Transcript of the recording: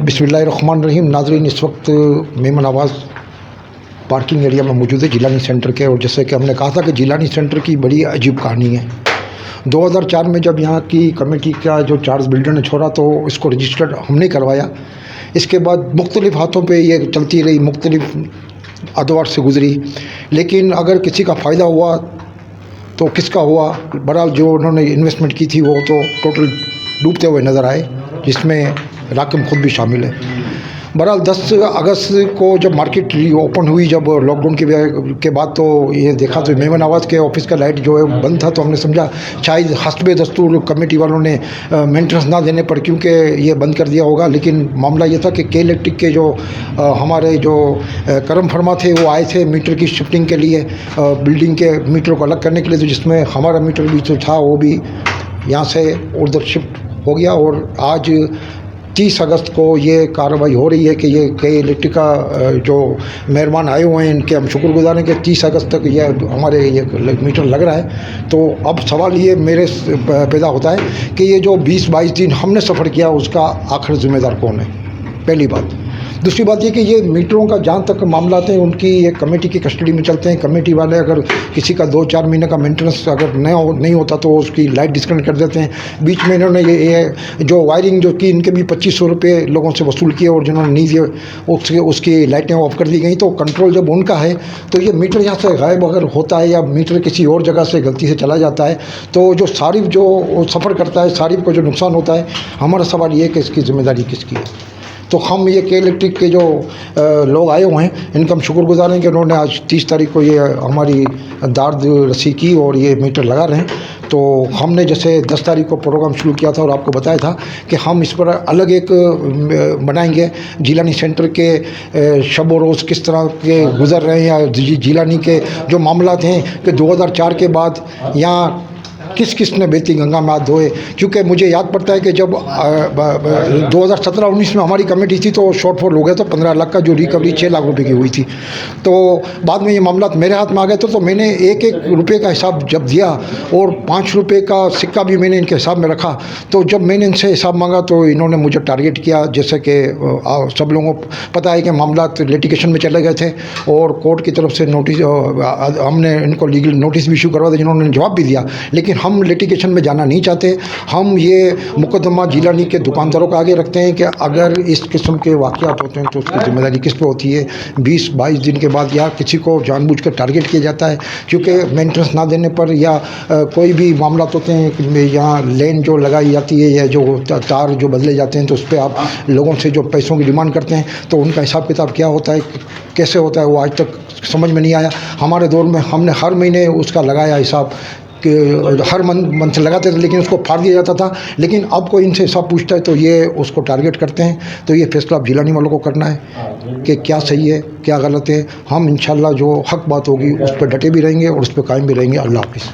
बिस्मिल्लाहिर्रहमानिर्रहीम। नाज़रीन, इस वक्त मेमन आवाज़ पार्किंग एरिया में मौजूद है जिलानी सेंटर के। और जैसे कि हमने कहा था कि जिलानी सेंटर की बड़ी अजीब कहानी है। 2004 में जब यहाँ की कमेटी का जो चार्ज बिल्डर ने छोड़ा तो इसको रजिस्टर्ड हमने करवाया। इसके बाद मुख्तलिफ़ हाथों पे ये चलती रही, मुख्तलिफ़ अदवार से गुज़री, लेकिन अगर किसी का फ़ायदा हुआ तो किसका हुआ। बहरहाल जो उन्होंने इन्वेस्टमेंट की थी वो तो टोटल डूबते हुए नज़र आए, जिसमें राकिम खुद भी शामिल है। बहरहाल 10 अगस्त को जब मार्केट ओपन हुई, जब लॉकडाउन के बाद, तो ये देखा तो मेमन आवाज़ के ऑफिस का लाइट जो है बंद था। तो हमने समझा शायद हस्बे दस्तूर कमेटी वालों ने मेंटेनेंस ना देने पर क्योंकि ये बंद कर दिया होगा। लेकिन मामला ये था कि के इलेक्ट्रिक के जो हमारे जो करम फरमा थे वो आए थे मीटर की शिफ्टिंग के लिए, बिल्डिंग के मीटर को अलग करने के लिए। तो जिसमें हमारा मीटर भी जो था वो भी यहाँ से उधर शिफ्ट हो गया। और आज 30 अगस्त को ये कार्रवाई हो रही है कि ये के इलेक्ट्रिक का जो मेहरबान आए हुए हैं, इनके हम शुक्रगुजार हैं कि 30 अगस्त तक ये हमारे ये मीटर लग रहा है। तो अब सवाल ये मेरे पैदा होता है कि ये जो 20-22 दिन हमने सफ़र किया उसका आखिर ज़िम्मेदार कौन है, पहली बात। दूसरी बात ये कि ये मीटरों का जहाँ तक मामला आते हैं उनकी एक कमेटी की कस्टडी में चलते हैं। कमेटी वाले अगर किसी का 2-4 महीने का मेंटेनेंस अगर नहीं होता तो उसकी लाइट डिस्कनेक्ट कर देते हैं। बीच में इन्होंने ये जो वायरिंग जो की, इनके भी 2500 रुपये लोगों से वसूल किए और जिन्होंने नहीं दिए उसकी लाइटें ऑफ कर दी गई। तो कंट्रोल जब उनका है तो ये मीटर यहाँ से गायब अगर होता है या मीटर किसी और जगह से गलती से चला जाता है तो जो सारिफ जो सफ़र करता है, सारिफ को जो नुकसान होता है, हमारा सवाल ये है कि इसकी ज़िम्मेदारी किसकी है। तो हम ये के इलेक्ट्रिक के जो लोग आए हुए हैं इनका हम शुक्रगुजार हैं कि उन्होंने आज 30 तारीख को ये हमारी दार्द रसी की और ये मीटर लगा रहे हैं। तो हमने जैसे 10 तारीख को प्रोग्राम शुरू किया था और आपको बताया था कि हम इस पर अलग एक बनाएंगे जिलानी सेंटर के शब व रोज़ किस तरह के गुज़र रहे हैं, या जिलानी के जो मामला हैं कि 2004 के बाद यहाँ किस ने बेहती गंगा में हाथ धोए। क्योंकि मुझे याद पड़ता है कि जब 2017-19 में हमारी कमेटी थी तो शॉर्टफॉल हो गया था 15 लाख का, जो रिकवरी 6 लाख रुपए की हुई थी। तो बाद में ये मामला मेरे हाथ में आ गए तो मैंने एक रुपये का हिसाब जब दिया और 5 रुपये का सिक्का भी मैंने इनके हिसाब में रखा। तो जब मैंने इनसे हिसाब मांगा तो इन्होंने मुझे टारगेट किया। जैसे कि सब लोगों को पता है कि मामला लिटिगेशन में चले गए थे और कोर्ट की तरफ से नोटिस, हमने इनको लीगल नोटिस भी इशू करवा दिया जिन्होंने जवाब भी दिया। लेकिन हम लिटिगेशन में जाना नहीं चाहते। हम ये मुकदमा जिलानी के दुकानदारों को आगे रखते हैं कि अगर इस किस्म के वाक़यात होते हैं तो उसकी जिम्मेदारी किस पे होती है। 20-22 दिन के बाद या किसी को जानबूझकर टारगेट किया जाता है क्योंकि मेंटेनेंस ना देने पर, या कोई भी मामला होते हैं कि यहाँ लेन जो लगाई जाती है या जो तार जो बदले जाते हैं तो उस पर आप लोगों से जो पैसों की डिमांड करते हैं तो उनका हिसाब किताब क्या होता है, कैसे होता है, वो आज तक समझ में नहीं आया। हमारे दौर में हमने हर महीने उसका लगाया हिसाब कि हर मंथ लगाते थे, लेकिन उसको फाड़ दिया जाता था। लेकिन अब कोई इनसे हिसाब पूछता है तो ये उसको टारगेट करते हैं। तो ये फैसला अब जिलानी वालों को करना है कि क्या सही है क्या गलत है। हम इंशाल्लाह जो हक बात होगी उस पर डटे भी रहेंगे और उस पर कायम भी रहेंगे। अल्लाह हाफ़िज़।